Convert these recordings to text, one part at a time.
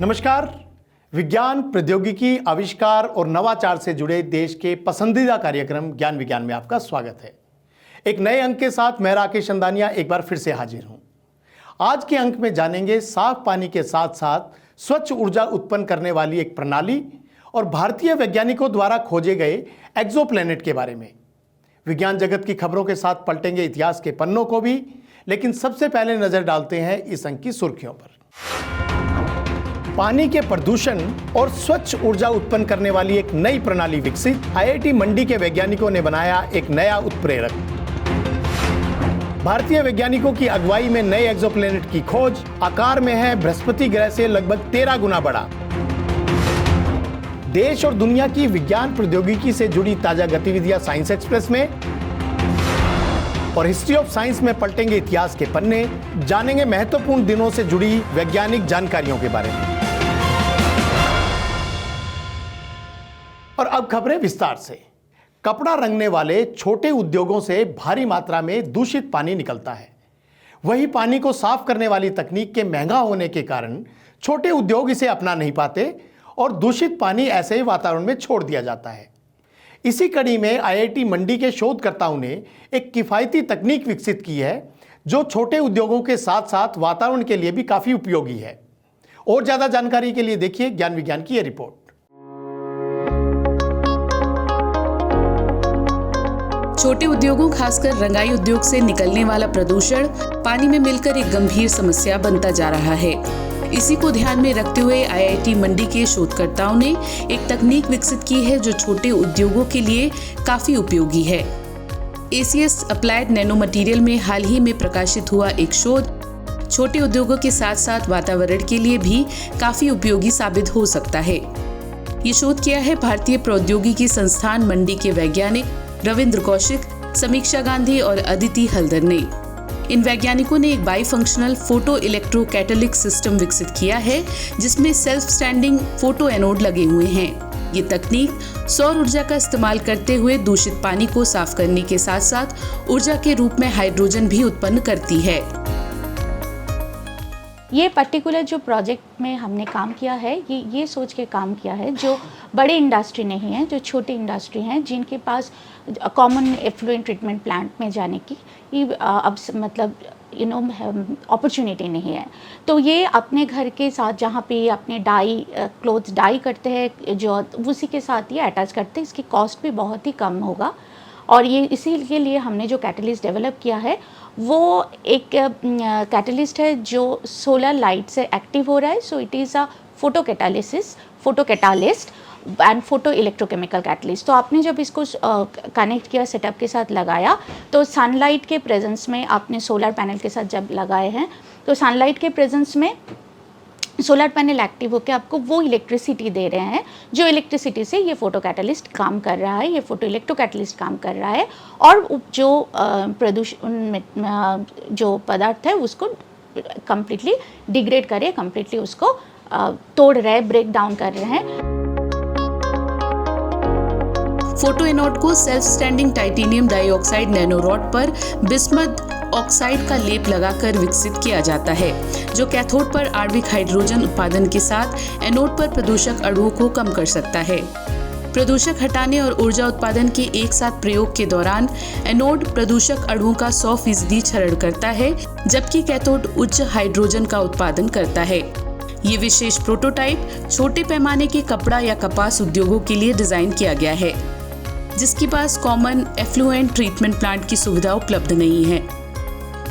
नमस्कार। विज्ञान, प्रौद्योगिकी, आविष्कार और नवाचार से जुड़े देश के पसंदीदा कार्यक्रम ज्ञान विज्ञान में आपका स्वागत है। एक नए अंक के साथ मैं राकेश चंदानिया एक बार फिर से हाजिर हूं। आज के अंक में जानेंगे साफ पानी के साथ साथ स्वच्छ ऊर्जा उत्पन्न करने वाली एक प्रणाली और भारतीय वैज्ञानिकों द्वारा खोजे गए एक्सोप्लैनेट के बारे में। विज्ञान जगत की खबरों के साथ पलटेंगे इतिहास के पन्नों को भी, लेकिन सबसे पहले नजर डालते हैं इस अंक की सुर्खियों पर। पानी के प्रदूषण और स्वच्छ ऊर्जा उत्पन्न करने वाली एक नई प्रणाली विकसित। आईआईटी मंडी के वैज्ञानिकों ने बनाया एक नया उत्प्रेरक। भारतीय वैज्ञानिकों की अगुवाई में नए एक्सोप्लैनेट की खोज। आकार में है बृहस्पति ग्रह से लगभग 13 गुना बड़ा। देश और दुनिया की विज्ञान प्रौद्योगिकी से जुड़ी ताजा गतिविधियां साइंस एक्सप्रेस में, और हिस्ट्री ऑफ साइंस में पलटेंगे इतिहास के पन्ने। जानेंगे महत्वपूर्ण दिनों से जुड़ी वैज्ञानिक जानकारियों के बारे में। और अब खबरें विस्तार से। कपड़ा रंगने वाले छोटे उद्योगों से भारी मात्रा में दूषित पानी निकलता है। वही पानी को साफ करने वाली तकनीक के महंगा होने के कारण छोटे उद्योग इसे अपना नहीं पाते और दूषित पानी ऐसे ही वातावरण में छोड़ दिया जाता है। इसी कड़ी में आईआईटी मंडी के शोधकर्ताओं ने एक किफायती तकनीक विकसित की है जो छोटे उद्योगों के साथ साथ वातावरण के लिए भी काफी उपयोगी है। और ज्यादा जानकारी के लिए देखिए ज्ञान विज्ञान की यह रिपोर्ट। छोटे उद्योगों, खासकर रंगाई उद्योग से निकलने वाला प्रदूषण पानी में मिलकर एक गंभीर समस्या बनता जा रहा है। इसी को ध्यान में रखते हुए आईआईटी मंडी के शोधकर्ताओं ने एक तकनीक विकसित की है जो छोटे उद्योगों के लिए काफी उपयोगी है। एसीएस अप्लाइड नैनो मटेरियल में हाल ही में प्रकाशित हुआ एक शोध छोटे उद्योगों के साथ साथ वातावरण के लिए भी काफी उपयोगी साबित हो सकता है। ये शोध किया है भारतीय प्रौद्योगिकी संस्थान मंडी के वैज्ञानिक रविंद्र कौशिक, समीक्षा गांधी और अदिति हल्दर ने। इन वैज्ञानिकों ने एक by functional photo electro catalytic system विकसित किया है जिसमें सेल्फ स्टैंडिंग फोटो एनोड लगे हुए हैं। ये तकनीक सौर ऊर्जा का इस्तेमाल करते हुए दूषित पानी को साफ करने के साथ साथ ऊर्जा के रूप में हाइड्रोजन भी उत्पन्न करती है। ये पर्टिकुलर जो प्रोजेक्ट में हमने काम किया है ये सोच के काम किया है जो बड़े इंडस्ट्री नहीं है, जो छोटी इंडस्ट्री हैं जिनके पास कॉमन एफ्लुएंट ट्रीटमेंट प्लांट में जाने की अब मतलब अपॉर्चुनिटी नहीं है। तो ये अपने घर के साथ जहाँ पे अपने क्लोथ्स डाई करते हैं जो उसी के साथ ये अटैच करते हैं। इसकी कॉस्ट भी बहुत ही कम होगा और ये इसी के लिए हमने जो कैटलिस्ट डेवलप किया है वो एक कैटलिस्ट है जो सोलर लाइट से एक्टिव हो रहा है। So it is a photo catalyst and photo electrochemical catalyst. तो आपने जब इसको कनेक्ट किया, सेटअप के साथ लगाया, तो सनलाइट के प्रेजेंस में आपने सोलर पैनल के साथ जब लगाए हैं तो सनलाइट के प्रेजेंस में सोलर पैनल एक्टिव होकर आपको वो इलेक्ट्रिसिटी दे रहे हैं जो इलेक्ट्रिसिटी से ये फोटो कैटलिस्ट काम कर रहा है, ये फोटो इलेक्ट्रो कैटलिस्ट काम कर रहा है और जो प्रदूषण जो पदार्थ है उसको कम्प्लीटली डिग्रेड करे, कम्प्लीटली उसको तोड़ रहे, ब्रेक डाउन कर रहे हैं। फोटो एनोड को self standing titanium dioxide nano rod पर बिस्मथ ऑक्साइड का लेप लगाकर विकसित किया जाता है जो कैथोड पर आणविक हाइड्रोजन उत्पादन के साथ एनोड पर प्रदूषक अणुओं को कम कर सकता है। प्रदूषक हटाने और ऊर्जा उत्पादन के एक साथ प्रयोग के दौरान एनोड प्रदूषक अणुओं का 100% क्षरण करता है जबकि कैथोड उच्च हाइड्रोजन का उत्पादन करता है। ये विशेष प्रोटोटाइप छोटे पैमाने के कपड़ा या कपास उद्योगों के लिए डिजाइन किया गया है जिसके पास कॉमन एफ्लुएंट ट्रीटमेंट प्लांट की सुविधा उपलब्ध नहीं है।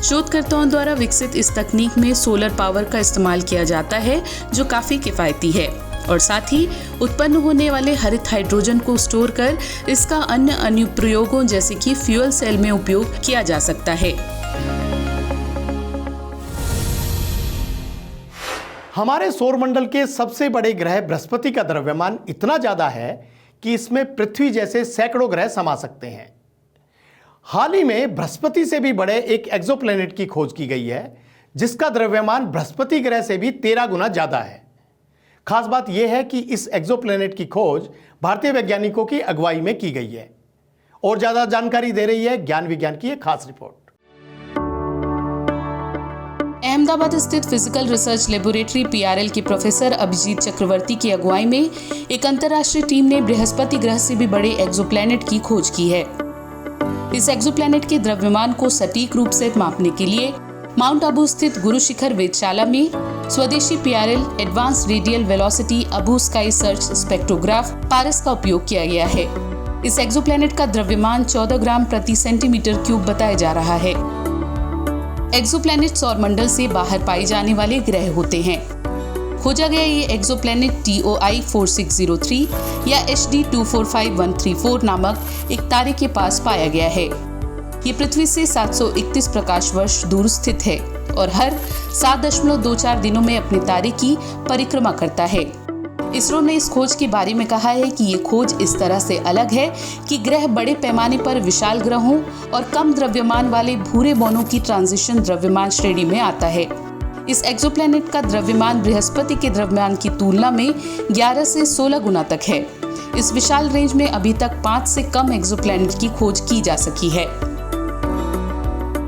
शोधकर्ताओं द्वारा विकसित इस तकनीक में सोलर पावर का इस्तेमाल किया जाता है जो काफी किफायती है और साथ ही उत्पन्न होने वाले हरित हाइड्रोजन को स्टोर कर इसका अन्य अनुप्रयोगों जैसे कि फ्यूल सेल में उपयोग किया जा सकता है। हमारे सौरमंडल के सबसे बड़े ग्रह बृहस्पति का द्रव्यमान इतना ज्यादा है कि इसमें पृथ्वी जैसे सैकड़ों ग्रह समा सकते हैं। हाल ही में बृहस्पति से भी बड़े एक एक्सोप्लैनेट की खोज की गई है जिसका द्रव्यमान बृहस्पति ग्रह से भी 13 गुना ज्यादा है। खास बात यह है कि इस एक्सोप्लैनेट की खोज भारतीय वैज्ञानिकों की अगुवाई में की गई है। और ज्यादा जानकारी दे रही है ज्ञान विज्ञान की एक खास रिपोर्ट। अहमदाबाद स्थित फिजिकल रिसर्च लेबोरेटरी PRL के प्रोफेसर अभिजीत चक्रवर्ती की अगुवाई में एक अंतर्राष्ट्रीय टीम ने बृहस्पति ग्रह से भी बड़े एक्सोप्लैनेट की खोज की है। इस एक्सोप्लैनेट के द्रव्यमान को सटीक रूप से मापने के लिए माउंट आबू स्थित गुरु शिखर वेधशाला में स्वदेशी PRL advanced radial velocity Abu sky search spectrograph Paras का उपयोग किया गया है। इस एक्सोप्लैनेट का द्रव्यमान 14 ग्राम प्रति सेंटीमीटर क्यूब बताया जा रहा है। एक्सोप्लैनेट सौरमंडल से बाहर पाए जाने वाले ग्रह होते हैं। खोजा गया ये एक्सोप्लैनेट TOI 4603 या HD 245134 नामक एक तारे के पास पाया गया है। ये पृथ्वी से 731 प्रकाश वर्ष दूर स्थित है और हर 7.24 दिनों में अपने तारे की परिक्रमा करता है। इसरो ने इस खोज के बारे में कहा है कि ये खोज इस तरह से अलग है कि ग्रह बड़े पैमाने पर विशाल ग्रहों और कम द्रव्यमान वाले भूरे बौनों की ट्रांजिशन द्रव्यमान श्रेणी में आता है। इस एक्सोप्लैनेट का द्रव्यमान बृहस्पति के द्रव्यमान की तुलना में 11 से 16 गुना तक है। इस विशाल रेंज में अभी तक 5 से कम एक्सोप्लैनेट की खोज की जा सकी है।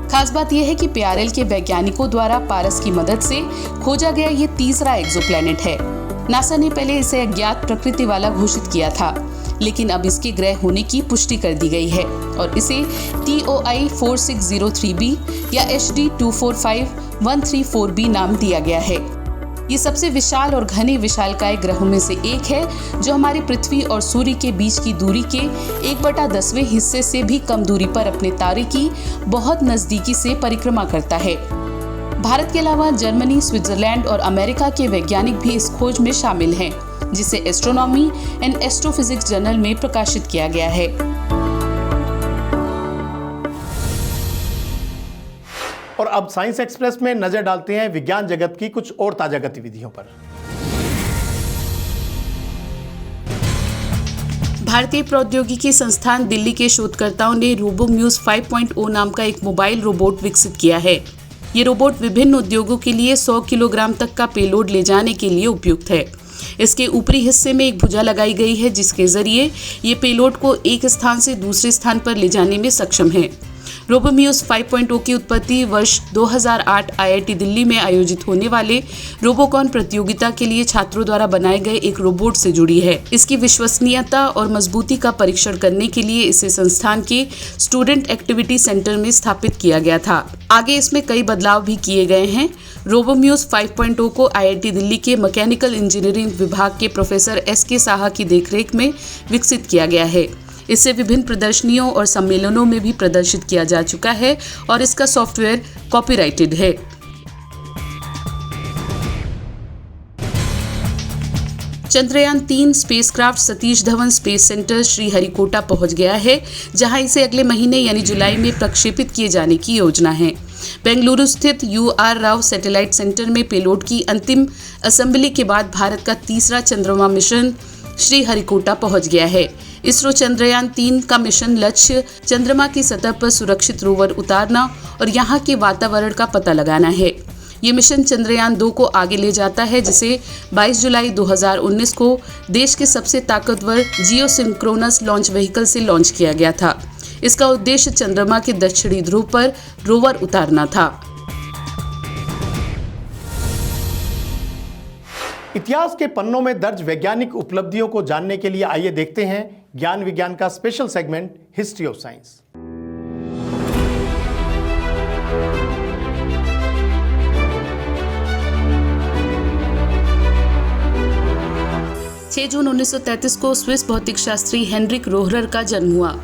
खास बात यह है कि PRL के वैज्ञानिकों द्वारा पारस की मदद से खोजा गया ये तीसरा एक्सोप्लैनेट है। नासा ने पहले इसे अज्ञात प्रकृति वाला घोषित किया था, लेकिन अब इसके ग्रह होने की पुष्टि कर दी गई है और इसे TOI 4603b या HD 245134b नाम दिया गया है। ये सबसे विशाल और घने विशालकाय ग्रहों में से एक है जो हमारी पृथ्वी और सूर्य के बीच की दूरी के 1/10वें हिस्से से भी कम दूरी पर अपने तारे की बहुत नजदीकी से परिक्रमा करता है। भारत के अलावा जर्मनी, स्विट्जरलैंड और अमेरिका के वैज्ञानिक भी इस खोज में शामिल हैं, जिसे एस्ट्रोनॉमी एंड एस्ट्रोफिजिक्स जर्नल में प्रकाशित किया गया है। और अब साइंस एक्सप्रेस में नजर डालते हैं विज्ञान जगत की कुछ और ताजा गतिविधियों पर। भारतीय प्रौद्योगिकी संस्थान दिल्ली के शोधकर्ताओं ने रोबोम्यूज 5.0 नाम का एक मोबाइल रोबोट विकसित किया है। ये रोबोट विभिन्न उद्योगों के लिए 100 किलोग्राम तक का पेलोड ले जाने के लिए उपयुक्त है। इसके ऊपरी हिस्से में एक भुजा लगाई गई है जिसके जरिए ये पेलोड को एक स्थान से दूसरे स्थान पर ले जाने में सक्षम है। रोबोम्यूज 5.0 की उत्पत्ति वर्ष 2008 IIT दिल्ली में आयोजित होने वाले रोबोकॉन प्रतियोगिता के लिए छात्रों द्वारा बनाए गए एक रोबोट से जुड़ी है। इसकी विश्वसनीयता और मजबूती का परीक्षण करने के लिए इसे संस्थान के स्टूडेंट एक्टिविटी सेंटर में स्थापित किया गया था। आगे इसमें कई बदलाव भी किए गए हैं। रोबोम्यूज 5.0 को IIT दिल्ली के मैकेनिकल इंजीनियरिंग विभाग के प्रोफेसर SK साहा की देखरेख में विकसित किया गया है। इसे विभिन्न प्रदर्शनियों और सम्मेलनों में भी प्रदर्शित किया जा चुका है और इसका सॉफ्टवेयर कॉपीराइटेड है। Chandrayaan 3 spacecraft Satish Dhawan space centre Sriharikota पहुंच गया है, जहां इसे अगले महीने यानी जुलाई में प्रक्षेपित किए जाने की योजना है। बेंगलुरु स्थित UR राव सैटेलाइट सेंटर में पेलोड की अंतिम असेंबली के बाद भारत का तीसरा चंद्रमा मिशन श्रीहरिकोटा पहुंच गया है। इसरो चंद्रयान 3 का मिशन लक्ष्य चंद्रमा की सतह पर सुरक्षित रोवर उतारना और यहाँ के वातावरण का पता लगाना है। ये मिशन चंद्रयान 2 को आगे ले जाता है, जिसे 22 जुलाई 2019 को देश के सबसे ताकतवर जियोसिंक्रोनस लॉन्च व्हीकल से लॉन्च किया गया था। इसका उद्देश्य चंद्रमा के दक्षिणी ध्रुव पर रोवर उतारना था। इतिहास के पन्नों में दर्ज वैज्ञानिक उपलब्धियों को जानने के लिए आइए देखते हैं ज्ञान विज्ञान का special segment history of science. 6 जून 1933 को स्विस भौतिक शास्त्री हेनरिक रोहरर का जन्म हुआ।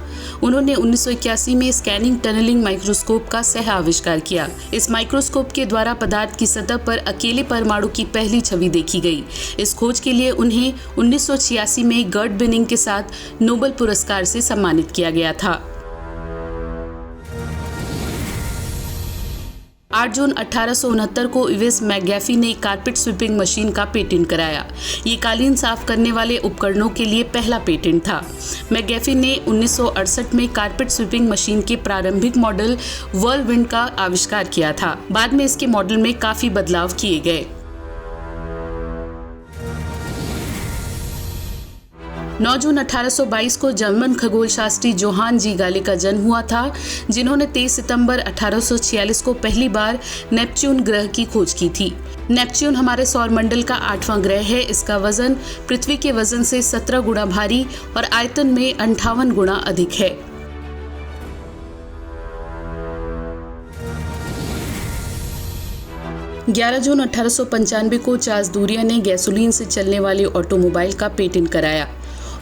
उन्होंने 1981 में स्कैनिंग टनलिंग माइक्रोस्कोप का सह आविष्कार किया। इस माइक्रोस्कोप के द्वारा पदार्थ की सतह पर अकेले परमाणु की पहली छवि देखी गई। इस खोज के लिए उन्हें 1986 में गर्ट बिनिंग के साथ नोबेल पुरस्कार से सम्मानित किया गया था। 8 जून 1869 को इवेस मैकगैफी ने कारपेट स्वीपिंग मशीन का पेटेंट कराया। ये कालीन साफ करने वाले उपकरणों के लिए पहला पेटेंट था। मैकगैफी ने 1968 में कारपेट स्वीपिंग मशीन के प्रारंभिक मॉडल व्हर्लविंड का आविष्कार किया था। बाद में इसके मॉडल में काफी बदलाव किए गए। 9 जून 1822 को जर्मन खगोल शास्त्री जोहान जी गाले का जन्म हुआ था, जिन्होंने 23 सितंबर 1846 को पहली बार नेपच्यून ग्रह की खोज की थी। नेपच्यून हमारे सौर मंडल का 8वां ग्रह है। इसका वजन पृथ्वी के वजन से 17 गुना भारी और आयतन में 58 गुना अधिक है। ग्यारह जून 1895 को चार्ल्स डूरियर ने गैसोलीन से चलने वाले ऑटोमोबाइल का पेटेंट कराया।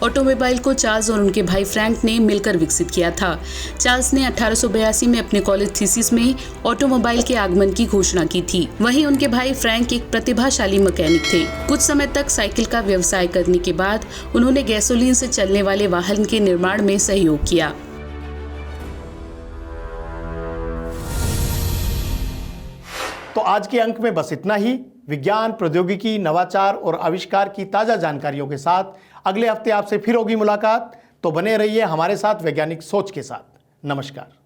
ऑटोमोबाइल को चार्ल्स और उनके भाई फ्रैंक ने मिलकर विकसित किया था। चार्ल्स ने 1882 में अपने कॉलेज थीसिस में ऑटोमोबाइल के आगमन की घोषणा की थी। वहीं उनके भाई फ्रैंक एक प्रतिभाशाली मैकेनिक थे। कुछ समय तक साइकिल का व्यवसाय करने के बाद उन्होंने गैसोलीन से चलने वाले वाहन के निर्माण में सहयोग किया। तो आज के अंक में बस इतना ही। विज्ञान, प्रौद्योगिकी, नवाचार और आविष्कार की ताजा जानकारियों के साथ अगले हफ्ते आपसे फिर होगी मुलाकात। तो बने रहिए हमारे साथ वैज्ञानिक सोच के साथ। नमस्कार।